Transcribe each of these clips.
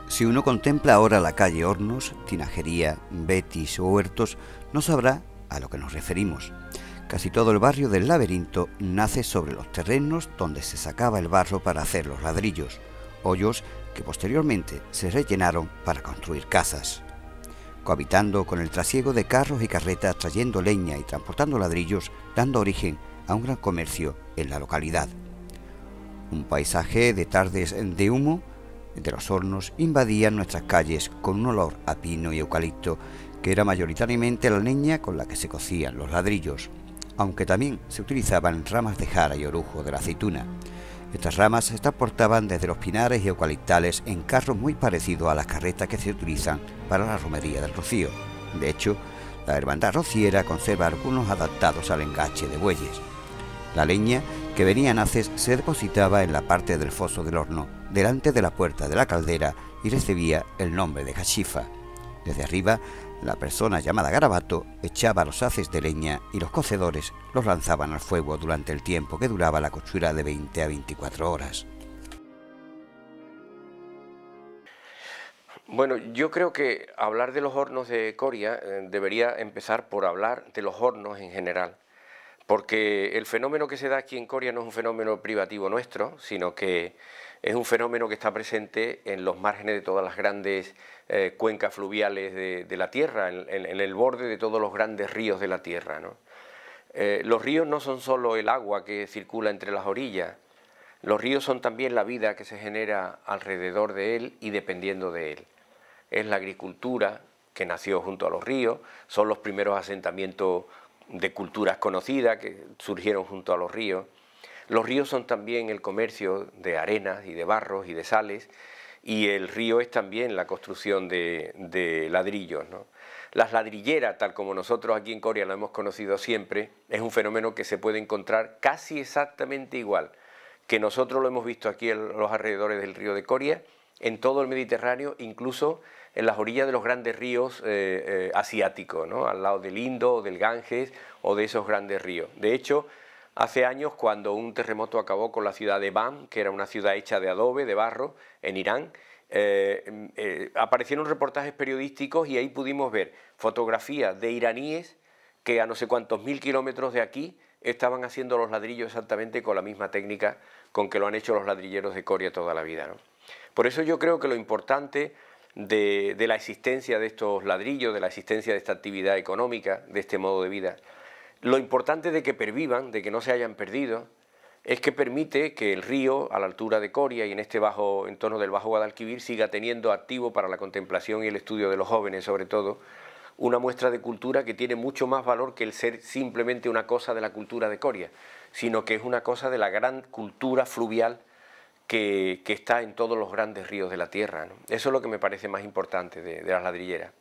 Si uno contempla ahora la calle Hornos, Tinajería, Betis o Huertos, no sabrá a lo que nos referimos. Casi todo el barrio del Laberinto nace sobre los terrenos donde se sacaba el barro para hacer los ladrillos, hoyos que posteriormente se rellenaron para construir casas. Cohabitando con el trasiego de carros y carretas trayendo leña y transportando ladrillos, dando origen a un gran comercio en la localidad. Un paisaje de tardes de humo de los hornos invadían nuestras calles con un olor a pino y eucalipto, que era mayoritariamente la leña con la que se cocían los ladrillos, aunque también se utilizaban ramas de jara y orujo de la aceituna. Estas ramas se transportaban desde los pinares y eucaliptales en carros muy parecidos a las carretas que se utilizan para la romería del Rocío. De hecho, la hermandad rociera conserva algunos adaptados al engache de bueyes. La leña que venía en haces se depositaba en la parte del foso del horno, delante de la puerta de la caldera, y recibía el nombre de cachifa. Desde arriba, la persona llamada garabato echaba los haces de leña y los cocedores los lanzaban al fuego durante el tiempo que duraba la costura de 20 a 24 horas. Bueno, yo creo que hablar de los hornos de Coria debería empezar por hablar de los hornos en general, porque el fenómeno que se da aquí en Coria no es un fenómeno privativo nuestro, sino que es un fenómeno que está presente en los márgenes de todas las grandes cuencas fluviales de la tierra, en el borde de todos los grandes ríos de la tierra, ¿no? Los ríos no son solo el agua que circula entre las orillas, los ríos son también la vida que se genera alrededor de él y dependiendo de él. Es la agricultura que nació junto a los ríos, son los primeros asentamientos de culturas conocidas que surgieron junto a los ríos. Los ríos son también el comercio de arenas y de barros y de sales, y el río es también la construcción de ladrillos, ¿no? Las ladrilleras, tal como nosotros aquí en Coria lo hemos conocido siempre, es un fenómeno que se puede encontrar casi exactamente igual que nosotros lo hemos visto aquí en los alrededores del río de Coria, en todo el Mediterráneo, incluso en las orillas de los grandes ríos asiáticos, ¿no? Al lado del Indo o del Ganges o de esos grandes ríos. De hecho, hace años, cuando un terremoto acabó con la ciudad de Van, que era una ciudad hecha de adobe, de barro, en Irán, aparecieron reportajes periodísticos y ahí pudimos ver fotografías de iraníes que a no sé cuántos mil kilómetros de aquí estaban haciendo los ladrillos exactamente con la misma técnica con que lo han hecho los ladrilleros de Coria toda la vida, ¿no? Por eso yo creo que lo importante de la existencia de estos ladrillos, de la existencia de esta actividad económica, de este modo de vida, lo importante de que pervivan, de que no se hayan perdido, es que permite que el río, a la altura de Coria y en este bajo entorno del Bajo Guadalquivir, siga teniendo activo para la contemplación y el estudio de los jóvenes, sobre todo, una muestra de cultura que tiene mucho más valor que el ser simplemente una cosa de la cultura de Coria, sino que es una cosa de la gran cultura fluvial que está en todos los grandes ríos de la tierra, ¿no? Eso es lo que me parece más importante de las ladrilleras.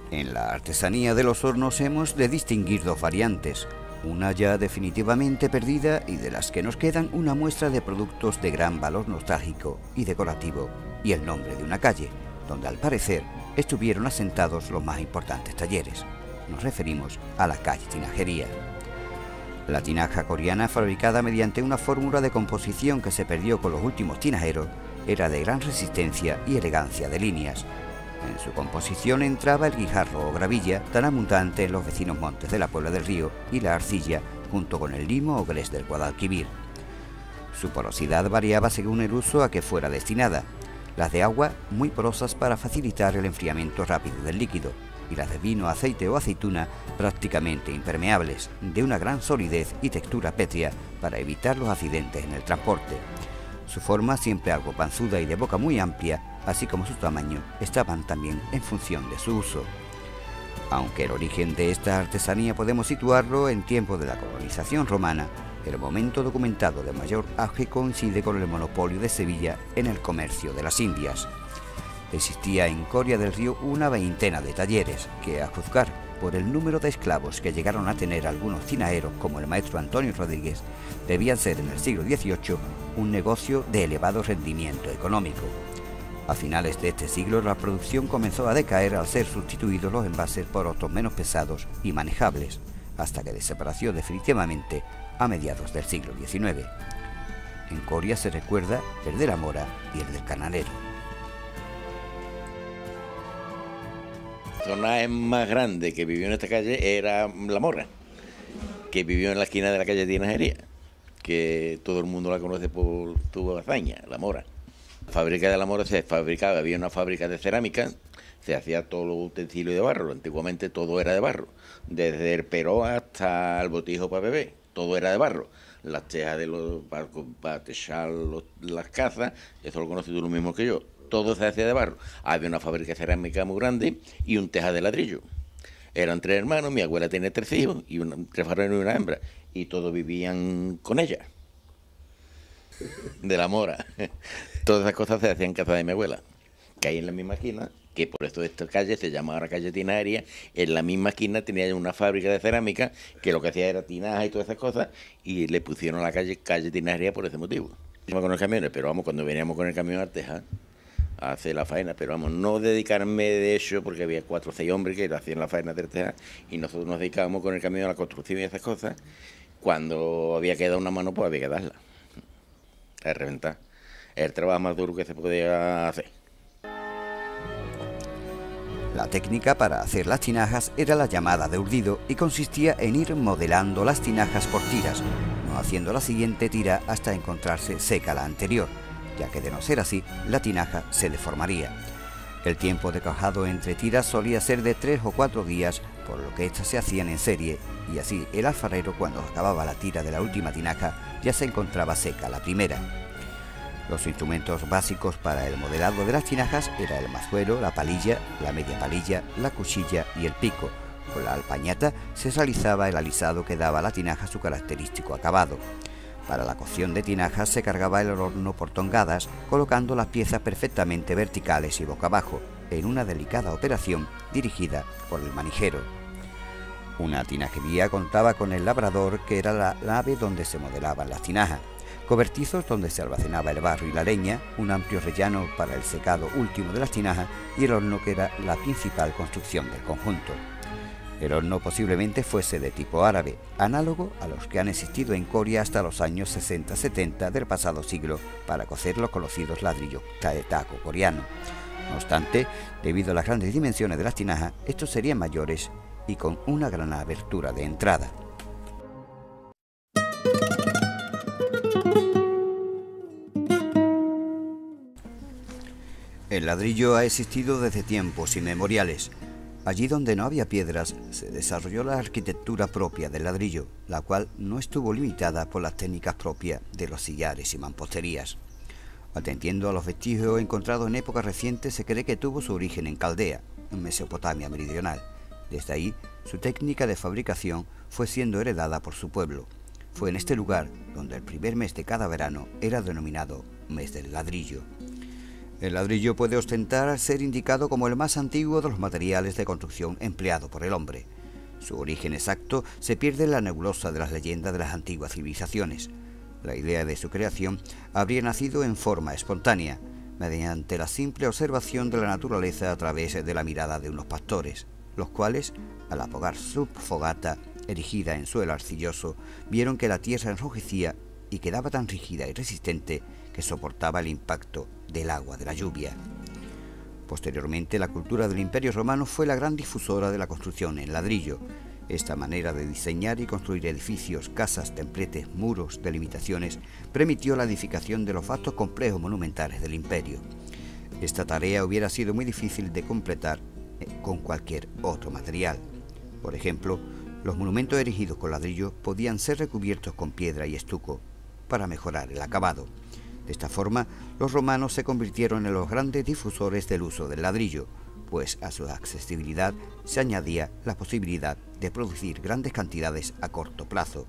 En la artesanía de los hornos hemos de distinguir dos variantes, una ya definitivamente perdida y de las que nos quedan una muestra de productos de gran valor nostálgico y decorativo, y el nombre de una calle, donde al parecer estuvieron asentados los más importantes talleres. Nos referimos a la calle Tinajería. La tinaja coreana, fabricada mediante una fórmula de composición que se perdió con los últimos tinajeros, era de gran resistencia y elegancia de líneas. En su composición entraba el guijarro o gravilla, tan abundante en los vecinos montes de la Puebla del Río, y la arcilla, junto con el limo o grés del Guadalquivir. Su porosidad variaba según el uso a que fuera destinada, las de agua muy porosas para facilitar el enfriamiento rápido del líquido, y las de vino, aceite o aceituna prácticamente impermeables, de una gran solidez y textura pétrea para evitar los accidentes en el transporte. Su forma, siempre algo panzuda y de boca muy amplia, así como su tamaño, estaban también en función de su uso. Aunque el origen de esta artesanía podemos situarlo en tiempos de la colonización romana, el momento documentado de mayor auge coincide con el monopolio de Sevilla en el comercio de las Indias. Existía en Coria del Río una veintena de talleres que, a juzgar por el número de esclavos que llegaron a tener algunos tinajeros como el maestro Antonio Rodríguez, debían ser en el siglo XVIII un negocio de elevado rendimiento económico. A finales de este siglo la producción comenzó a decaer al ser sustituidos los envases por otros menos pesados y manejables, hasta que desapareció definitivamente a mediados del siglo XIX. En Coria se recuerda el de la Mora y el del Canalero. El personaje más grande que vivió en esta calle era la Mora, que vivió en la esquina de la calle Tinajería, que todo el mundo la conoce por tu hazaña, la Mora. La fábrica de la Mora se fabricaba, había una fábrica de cerámica, se hacía todo los utensilios de barro, antiguamente todo era de barro, desde el peró hasta el botijo para beber, todo era de barro. Las tejas de los para techar las casas, eso lo conoces tú lo mismo que yo, todo se hacía de barro. Había una fábrica de cerámica muy grande y un teja de ladrillo. Eran 3 hermanos, mi abuela tenía 3 hijos, 3 varones y una hembra, y todos vivían con ella, de la Mora. Todas esas cosas se hacían en casa de mi abuela, que hay en la misma esquina, que por esto esta calle se llama ahora calle Tinajería. En la misma esquina tenía una fábrica de cerámica, que lo que hacía era tinaja y todas esas cosas, y le pusieron a la calle Tinajería por ese motivo. Íbamos con los camiones, pero vamos, cuando veníamos con el camión a Teja, a hacer la faena, pero vamos, no dedicarme de eso porque había 4 o 6 hombres que hacían la faena del teja y nosotros nos dedicábamos con el camión a la construcción y esas cosas. Cuando había que dar una mano, pues había que darla, a reventar. El trabajo más duro que se podía hacer. La técnica para hacer las tinajas era la llamada de urdido y consistía en ir modelando las tinajas por tiras, no haciendo la siguiente tira hasta encontrarse seca la anterior, ya que de no ser así, la tinaja se deformaría. El tiempo de cojado entre tiras solía ser de 3 o 4 días, por lo que éstas se hacían en serie, y así el alfarero, cuando acababa la tira de la última tinaja, ya se encontraba seca la primera. Los instrumentos básicos para el modelado de las tinajas eran el mazuelo, la palilla, la media palilla, la cuchilla y el pico. Con la alpañata se realizaba el alisado que daba a la tinaja su característico acabado. Para la cocción de tinajas se cargaba el horno por tongadas, colocando las piezas perfectamente verticales y boca abajo, en una delicada operación dirigida por el manijero. Una tinajería contaba con el labrador, que era la nave donde se modelaban las tinajas, cobertizos donde se almacenaba el barro y la leña, un amplio rellano para el secado último de las tinajas y el horno, que era la principal construcción del conjunto. El horno posiblemente fuese de tipo árabe, análogo a los que han existido en Coria hasta los años 60-70 del pasado siglo para cocer los conocidos ladrillos de taco coreano. No obstante, debido a las grandes dimensiones de las tinajas, estos serían mayores y con una gran abertura de entrada. El ladrillo ha existido desde tiempos inmemoriales. Allí donde no había piedras, se desarrolló la arquitectura propia del ladrillo, la cual no estuvo limitada por las técnicas propias de los sillares y mamposterías. Atendiendo a los vestigios encontrados en épocas recientes, se cree que tuvo su origen en Caldea, en Mesopotamia meridional. Desde ahí, su técnica de fabricación fue siendo heredada por su pueblo. Fue en este lugar donde el primer mes de cada verano era denominado mes del ladrillo. El ladrillo puede ostentar ser indicado como el más antiguo de los materiales de construcción empleado por el hombre. Su origen exacto se pierde en la nebulosa de las leyendas de las antiguas civilizaciones. La idea de su creación habría nacido en forma espontánea, mediante la simple observación de la naturaleza a través de la mirada de unos pastores, los cuales, al apagar su fogata erigida en suelo arcilloso, vieron que la tierra enrojecía y quedaba tan rígida y resistente que soportaba el impacto del agua de la lluvia. Posteriormente, la cultura del Imperio Romano fue la gran difusora de la construcción en ladrillo. Esta manera de diseñar y construir edificios, casas, templetes, muros, delimitaciones, permitió la edificación de los vastos complejos monumentales del imperio. Esta tarea hubiera sido muy difícil de completar con cualquier otro material. Por ejemplo, los monumentos erigidos con ladrillo podían ser recubiertos con piedra y estuco para mejorar el acabado. De esta forma, los romanos se convirtieron en los grandes difusores del uso del ladrillo, pues a su accesibilidad se añadía la posibilidad de producir grandes cantidades a corto plazo.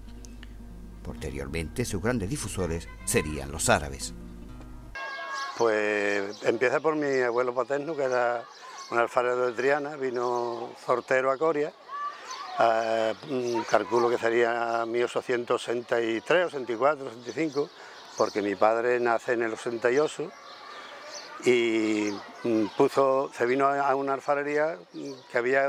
Posteriormente, sus grandes difusores serían los árabes. Pues empieza por mi abuelo paterno, que era un alfarero de Triana, vino zortero a Coria, calculo que sería 1863, 64, 65, porque mi padre nace en el 68 y se vino a una alfarería que había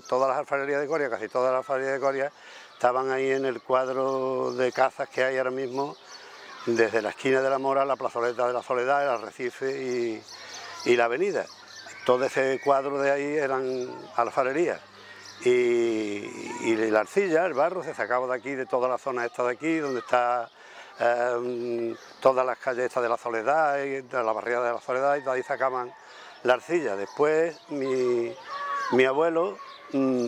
todas las alfarerías de Coria, casi todas las alfarerías de Coria estaban ahí en el cuadro de cazas que hay ahora mismo, desde la esquina de la Mora, la plazoleta de la Soledad, el Arrecife y la avenida. Todo ese cuadro de ahí eran alfarerías. Y la arcilla, el barro, se sacaba de aquí, de toda la zona esta de aquí, donde está todas las calles estas de la Soledad, de la barriada de la Soledad, y de ahí sacaban la arcilla. Después mi abuelo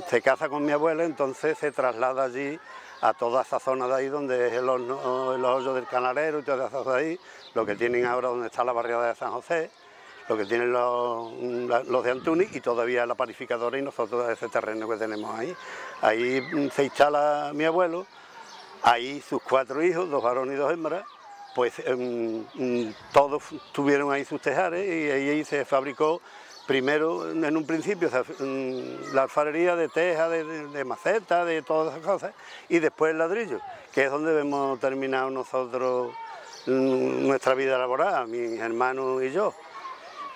se casa con mi abuela, entonces se traslada allí a toda esa zona de ahí donde es el hoyo del Canalero y todas esas de ahí, lo que tienen ahora donde está la barriada de San José, lo que tienen los de Antúnez y todavía la panificadora y nosotros ese terreno que tenemos ahí. Ahí se instala mi abuelo, ahí sus 4 hijos, 2 varones y 2 hembras, pues todos tuvieron ahí sus tejares y ahí se fabricó. Primero, en un principio, la alfarería de teja, de maceta, de todas esas cosas, y después el ladrillo, que es donde hemos terminado nosotros nuestra vida laboral, mis hermanos y yo.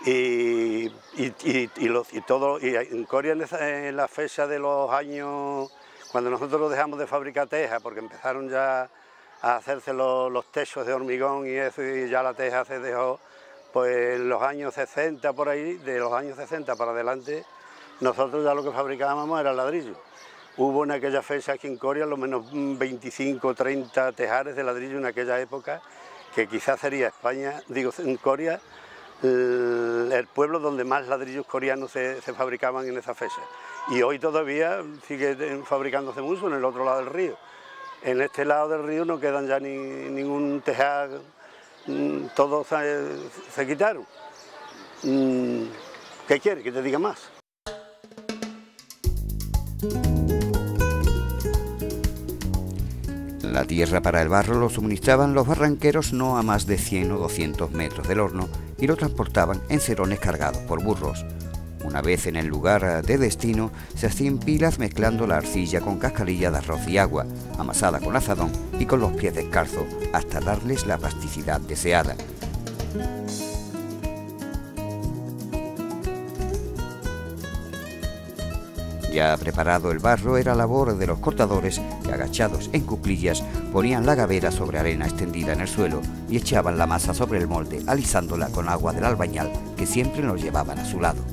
Y en Coria, en la fecha de los años, cuando nosotros dejamos de fabricar teja, porque empezaron ya a hacerse los techos de hormigón y eso, y ya la teja se dejó. Pues en los años 60 por ahí, de los años 60 para adelante, nosotros ya lo que fabricábamos era ladrillo. Hubo en aquella fecha aquí en Coria lo menos 25 o 30 tejares de ladrillo en aquella época, que quizás sería España, digo, en Coria, el pueblo donde más ladrillos coreanos se fabricaban en esa fecha. Y hoy todavía sigue fabricándose mucho en el otro lado del río. En este lado del río no quedan ya ningún tejado. Todos se quitaron. ¿Qué quiere que te diga más? La tierra para el barro lo suministraban los barranqueros no a más de 100 o 200 metros del horno y lo transportaban en cerones cargados por burros. Una vez en el lugar de destino, se hacían pilas mezclando la arcilla con cascarilla de arroz y agua, amasada con azadón y con los pies descalzos, hasta darles la plasticidad deseada. Ya preparado el barro, era labor de los cortadores que, agachados en cuclillas, ponían la gavera sobre arena extendida en el suelo y echaban la masa sobre el molde, alisándola con agua del albañal, que siempre nos llevaban a su lado.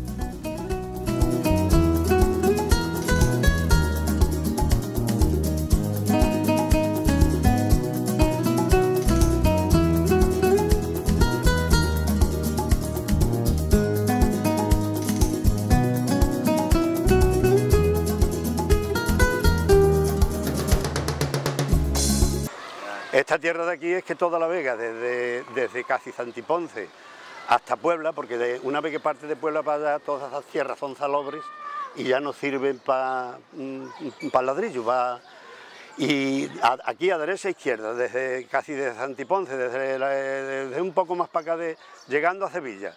Esta tierra de aquí es que toda la vega, desde casi Santiponce hasta Puebla, porque una vez que parte de Puebla para allá, todas esas tierras son salobres y ya no sirven para ladrillo. Y aquí a derecha e izquierda, casi desde Santiponce, desde un poco más para acá, llegando a Sevilla,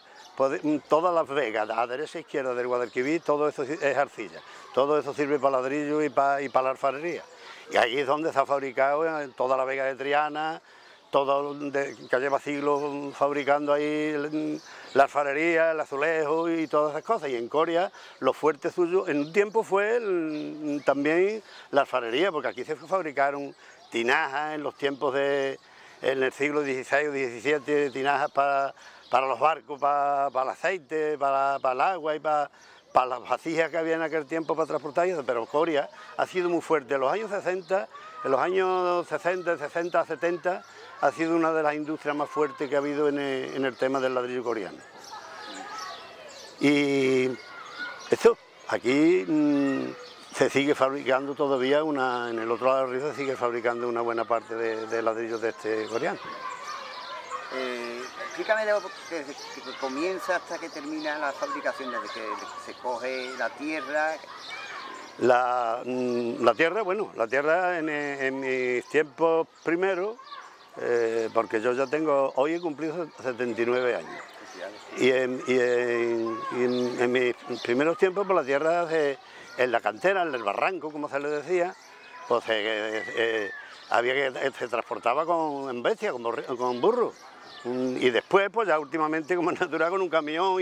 todas las vegas, a derecha e izquierda del Guadalquivir, todo eso es arcilla. Todo eso sirve para ladrillo y para la alfarería. Y ahí es donde se ha fabricado toda la vega de Triana, que lleva siglos fabricando ahí la alfarería, el azulejo y todas esas cosas. Y en Coria, lo fuerte suyo, en un tiempo fue también la alfarería, porque aquí se fabricaron tinajas en los tiempos en el siglo XVI o XVII, tinajas para los barcos, para el aceite, para el agua y para las vasijas que había en aquel tiempo para transportar y eso, pero Coria ha sido muy fuerte. En los años 60, de 60 a 70, ha sido una de las industrias más fuertes que ha habido en el tema del ladrillo coreano. Y esto, aquí se sigue fabricando todavía, en el otro lado del río se sigue fabricando una buena parte de ladrillos de este coreano. Explícame desde que comienza hasta que termina la fabricación, desde que se coge la tierra. La tierra, bueno, la tierra en mis tiempos primeros, porque yo ya tengo, hoy he cumplido 79 años. Y en mis primeros tiempos, por la tierra, en la cantera, en el barranco, como se le decía, pues se transportaba en bestia, con burro. Y después, pues ya últimamente, como es natural, con un camión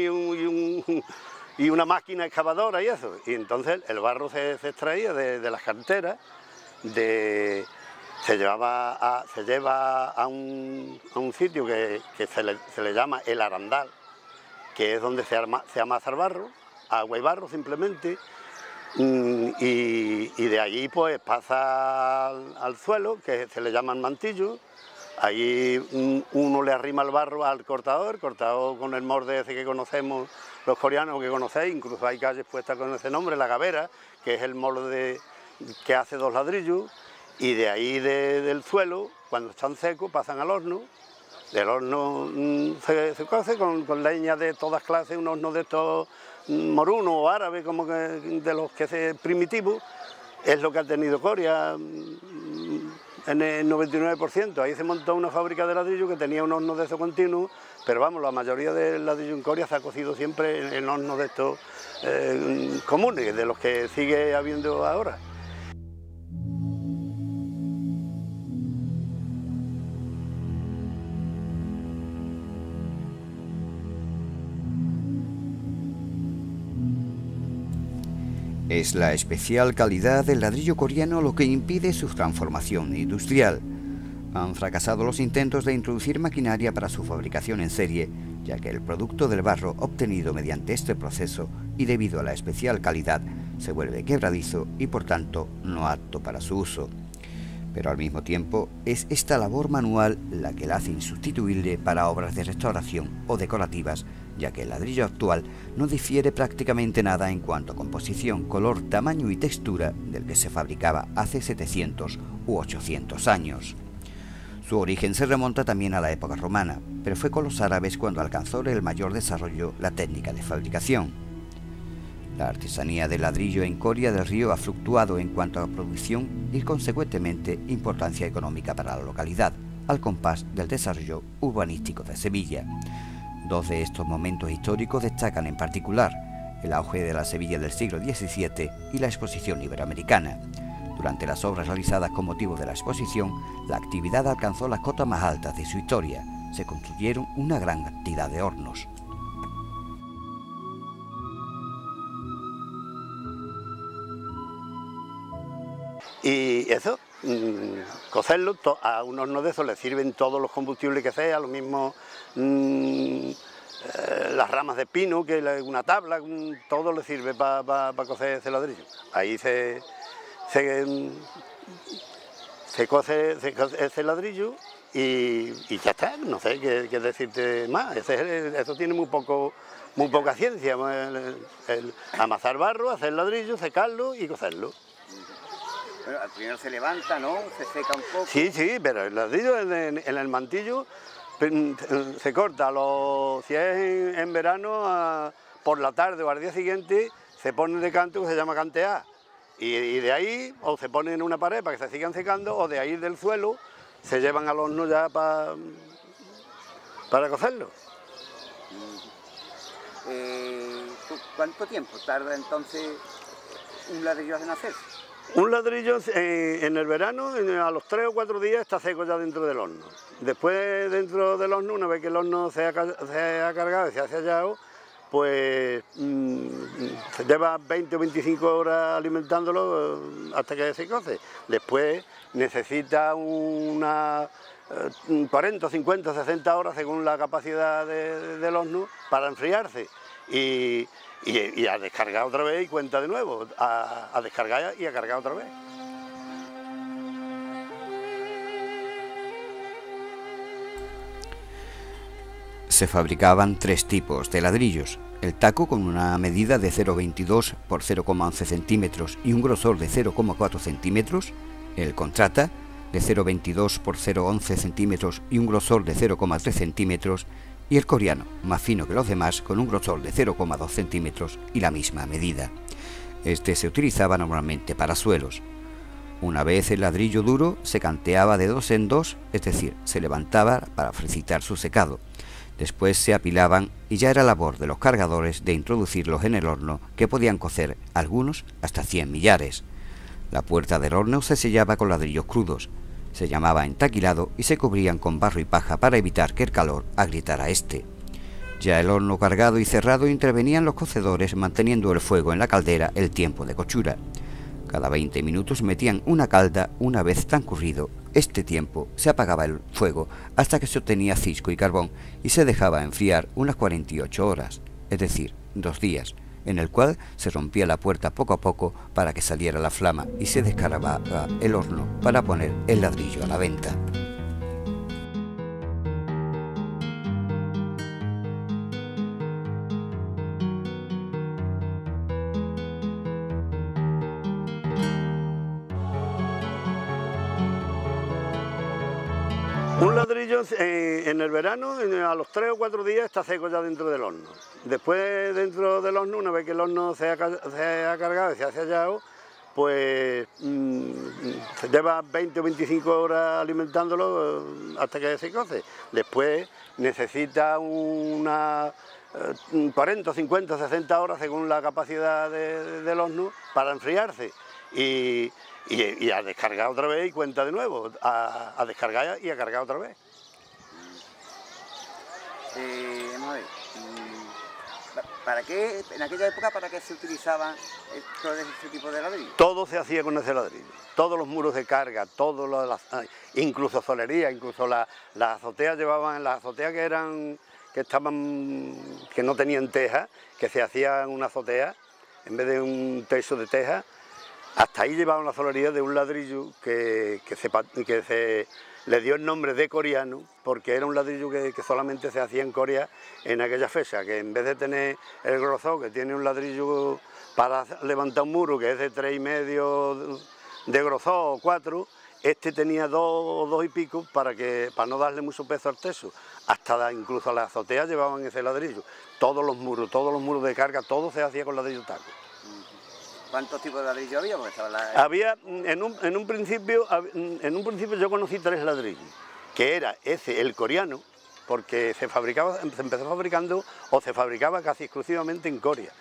y una máquina excavadora y eso. Y entonces el barro se extraía de las canteras, se lleva a un sitio que se le llama el arandal, que es donde se amasa el barro, agua y barro simplemente, y de allí pues pasa al suelo, que se le llama el mantillo. Allí uno le arrima el barro al cortador con el molde ese que conocemos los coreanos, que conocéis, incluso hay calles puestas con ese nombre, la gavera, que es el molde que hace 2 ladrillos, y de ahí del suelo, cuando están secos, pasan al horno. Del horno se cose con leña de todas clases, un horno de estos morunos o árabes, como que de los que se primitivos, es lo que ha tenido Coria en el 99%. Ahí se montó una fábrica de ladrillo que tenía un horno de esos continuos, pero vamos, la mayoría del ladrillo en Coria se ha cocido siempre en hornos de estos comunes, de los que sigue habiendo ahora. Es la especial calidad del ladrillo coreano lo que impide su transformación industrial. Han fracasado los intentos de introducir maquinaria para su fabricación en serie, ya que el producto del barro obtenido mediante este proceso y debido a la especial calidad se vuelve quebradizo y por tanto no apto para su uso. Pero al mismo tiempo es esta labor manual la que la hace insustituible para obras de restauración o decorativas, ya que el ladrillo actual no difiere prácticamente nada en cuanto a composición, color, tamaño y textura del que se fabricaba hace 700 u 800 años. Su origen se remonta también a la época romana, pero fue con los árabes cuando alcanzó el mayor desarrollo la técnica de fabricación. La artesanía del ladrillo en Coria del Río ha fluctuado en cuanto a producción y consecuentemente importancia económica para la localidad, al compás del desarrollo urbanístico de Sevilla. 2 de estos momentos históricos destacan en particular el auge de la Sevilla del siglo XVII y la exposición iberoamericana. Durante las obras realizadas con motivo de la exposición, la actividad alcanzó las cotas más altas de su historia. Se construyeron una gran cantidad de hornos. Y eso, cocerlo, a un horno de esos le sirven todos los combustibles que sea, lo mismo las ramas de pino, que una tabla, todo le sirve para cocer ese ladrillo. Ahí se cose ese ladrillo y ya está, no sé qué decirte más. Eso tiene muy poca ciencia, el amasar barro, hacer ladrillo, secarlo y cocerlo. Bueno, al primero se levanta, ¿no? Se seca un poco. Sí, pero el ladrillo en el mantillo se corta, si es en verano, por la tarde o al día siguiente, se pone de canto, que se llama cantear. Y de ahí, o se ponen en una pared para que se sigan secando, o de ahí del suelo se llevan al horno ya para cocerlo. ¿Cuánto tiempo tarda entonces un ladrillo en hacerse? Un ladrillo en el verano, a los 3 o 4 días está seco ya dentro del horno. Después dentro del horno, una vez que el horno se ha cargado y se ha sellado, pues se lleva 20 o 25 horas alimentándolo hasta que se cose. Después necesita unas 40, 50, 60 horas según la capacidad del horno para enfriarse. Y a descargar otra vez y cuenta de nuevo, a descargar y a cargar otra vez. Se fabricaban 3 tipos de ladrillos: el taco con una medida de 0,22 por 0,11 centímetros y un grosor de 0,4 centímetros, el contrata de 0,22 por 0,11 centímetros y un grosor de 0,3 centímetros, y el coreano, más fino que los demás, con un grosor de 0,2 centímetros y la misma medida. Este se utilizaba normalmente para suelos. Una vez el ladrillo duro se canteaba de dos en dos, es decir, se levantaba para facilitar su secado. Después se apilaban y ya era labor de los cargadores de introducirlos en el horno, que podían cocer algunos hasta 100 millares. La puerta del horno se sellaba con ladrillos crudos. Se llamaba entaquilado y se cubrían con barro y paja para evitar que el calor agrietara este. Ya el horno cargado y cerrado intervenían los cocedores manteniendo el fuego en la caldera el tiempo de cochura. Cada 20 minutos metían una calda. Una vez transcurrido este tiempo se apagaba el fuego hasta que se obtenía cisco y carbón y se dejaba enfriar unas 48 horas, es decir, 2 días, en el cual se rompía la puerta poco a poco para que saliera la flama y se descargaba el horno para poner el ladrillo a la venta. Un ladrillo en el verano, a los 3 o 4 días está seco ya dentro del horno. Después dentro del horno, una vez que el horno se ha cargado y se ha sellado, pues se lleva 20 o 25 horas alimentándolo hasta que se coce. Después necesita unas 40, 50, 60 horas según la capacidad del horno para enfriarse. Y a descargar otra vez y cuenta de nuevo, a descargar y a cargar otra vez. Vamos a ver, ¿para qué, en aquella época, para qué se utilizaban todo ese tipo de ladrillo? Todo se hacía con ese ladrillo, todos los muros de carga, incluso solería, incluso las azoteas llevaban, las azoteas que no tenían teja, que se hacían una azotea en vez de un techo de teja. Hasta ahí llevaban la solería de un ladrillo que se le dio el nombre de coriano, porque era un ladrillo que solamente se hacía en Coria en aquella fecha, que en vez de tener el grosor, que tiene un ladrillo para levantar un muro, que es de 3,5 de grosor o 4, este tenía 2 o 2 y pico para no darle mucho peso al techo. Hasta incluso las azoteas llevaban ese ladrillo. Todos los muros de carga, todo se hacía con ladrillo taco. ¿Cuántos tipos de ladrillo había? Había, en un principio yo conocí 3 ladrillos, que era ese, el coriano, porque se empezó fabricando o se fabricaba casi exclusivamente en Coria.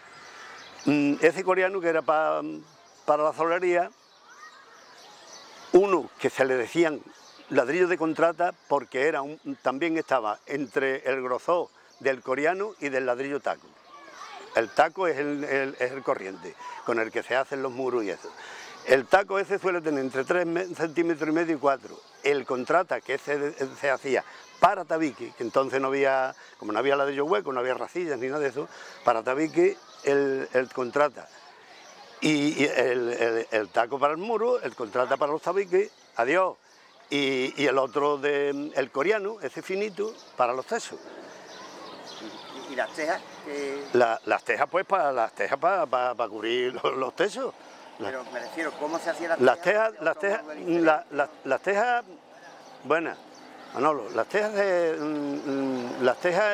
Ese coriano que era para la solería, uno que se le decían ladrillo de contrata porque también estaba entre el grosor del coriano y del ladrillo taco. El taco es el corriente, con el que se hacen los muros y eso. El taco ese suele tener entre 3,5 centímetros y 4. El contrata, que se hacía para tabique, que entonces como no había ladrillo hueco, no había racillas ni nada de eso, para tabique el contrata. Y el taco para el muro, el contrata para los tabiques, adiós. Y el otro, el coriano, ese finito, para los techos. ¿Y las tejas? Las tejas, pues, para cubrir los techos. Pero me refiero, ¿cómo se hacían las tejas? Las tejas, bueno, Manolo, las tejas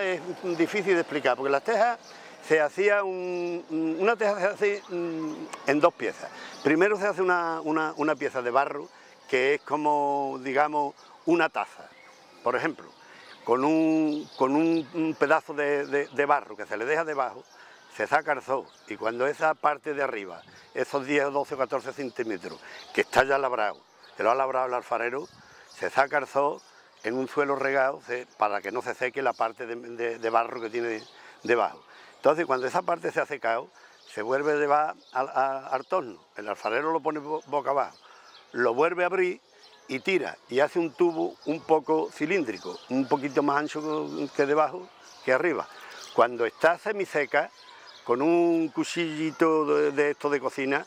es difícil de explicar, porque las tejas se hacía una teja se hace en 2 piezas. Primero se hace una pieza de barro, que es como, digamos, una taza, por ejemplo, con un pedazo de barro que se le deja debajo, se saca el zoo, y cuando esa parte de arriba, esos 10, 12 o 14 centímetros, que está ya labrado, que lo ha labrado el alfarero, se saca el zoo en un suelo regado para que no se seque la parte de barro que tiene debajo. Entonces, cuando esa parte se ha secado, se vuelve a llevar al torno, el alfarero lo pone boca abajo, lo vuelve a abrir y tira, y hace un tubo un poco cilíndrico, un poquito más ancho que debajo que arriba. Cuando está semiseca, con un cuchillito de esto de cocina,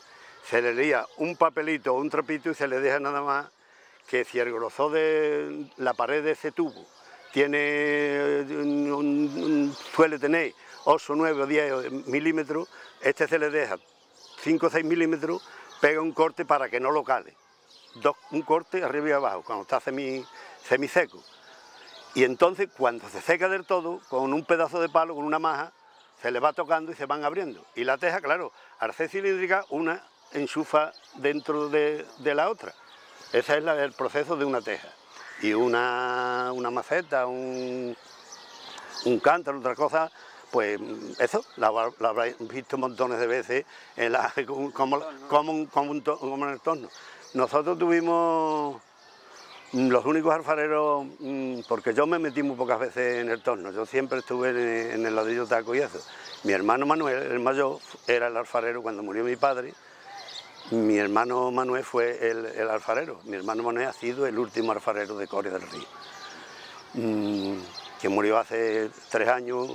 se le lía un papelito o un trapito y se le deja nada más que si el grosor de la pared de ese tubo suele tener 8, 9 o 10 milímetros, este se le deja 5 o 6 milímetros, pega un corte para que no lo cale. Un corte arriba y abajo, cuando está semiseco. Y entonces, cuando se seca del todo, con un pedazo de palo, con una maja, se le va tocando y se van abriendo. Y la teja, claro, al ser cilíndrica, una enchufa dentro de la otra. Ese es el proceso de una teja. Y una maceta, un cántaro, otra cosa, pues eso, la habréis visto montones de veces como en el torno. Nosotros tuvimos los únicos alfareros, porque yo me metí muy pocas veces en el torno, yo siempre estuve en el ladrillo taco y eso. Mi hermano Manuel, el mayor, era el alfarero cuando murió mi padre. Mi hermano Manuel fue el alfarero. Mi hermano Manuel ha sido el último alfarero de Coria del Río, que murió hace 3 años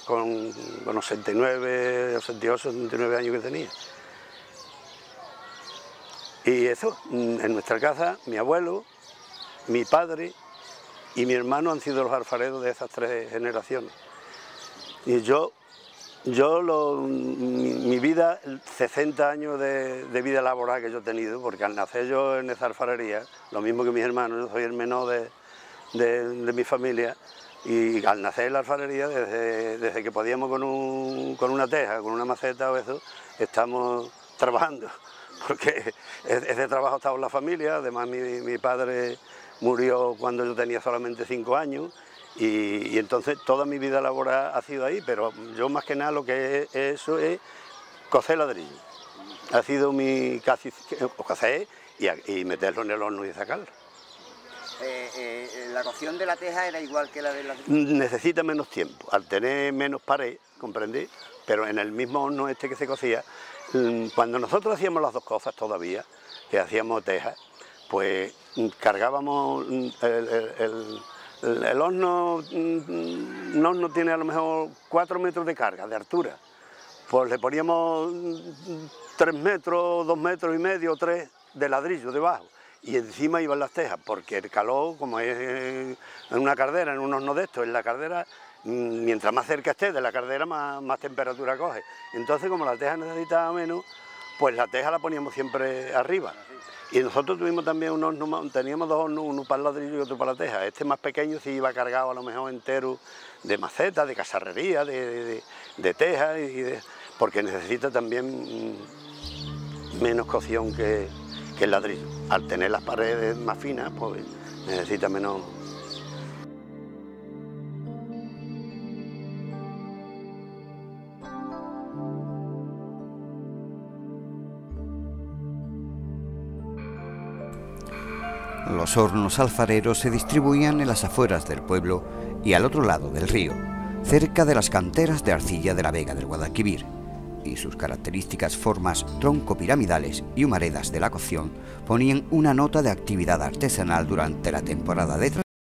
con 69, 68, 69 años que tenía. Y eso, en nuestra casa, mi abuelo, mi padre y mi hermano han sido los alfareros de esas 3 generaciones. Y mi vida, 60 años de vida laboral que yo he tenido, porque al nacer yo en esa alfarería, lo mismo que mis hermanos, yo soy el menor de mi familia, y al nacer en la alfarería, desde que podíamos con una teja, con una maceta o eso, estamos trabajando, porque ese trabajo estaba en la familia. Además mi padre murió cuando yo tenía solamente 5 años, y entonces toda mi vida laboral ha sido ahí, pero yo más que nada lo que eso es cocer ladrillo. Ha sido mi casi cocer y meterlo en el horno y sacarlo. La cocción de la teja era igual que la de ladrillo. Necesita menos tiempo, al tener menos pared, ¿comprendí? Pero en el mismo horno que se cocía, cuando nosotros hacíamos las dos cosas todavía, que hacíamos teja, pues cargábamos el horno tiene a lo mejor 4 metros de carga, de altura. Pues le poníamos 3 metros, 2 metros y medio, 3 de ladrillo debajo. Y encima iban las tejas, porque el calor, como es en una caldera, en un horno de estos, en la caldera, mientras más cerca esté de la caldera, más temperatura coge. Entonces, como la teja necesitaba menos, pues la teja la poníamos siempre arriba. Y nosotros tuvimos también un horno, teníamos 2 hornos, uno para el ladrillo y otro para la teja. Este más pequeño sí iba cargado a lo mejor entero de maceta, de cacharrería, de teja, porque necesita también menos cocción que el ladrillo. Al tener las paredes más finas, pues necesita menos. Los hornos alfareros se distribuían en las afueras del pueblo y al otro lado del río, cerca de las canteras de arcilla de la Vega del Guadalquivir, y sus características formas troncopiramidales y humaredas de la cocción ponían una nota de actividad artesanal durante la temporada de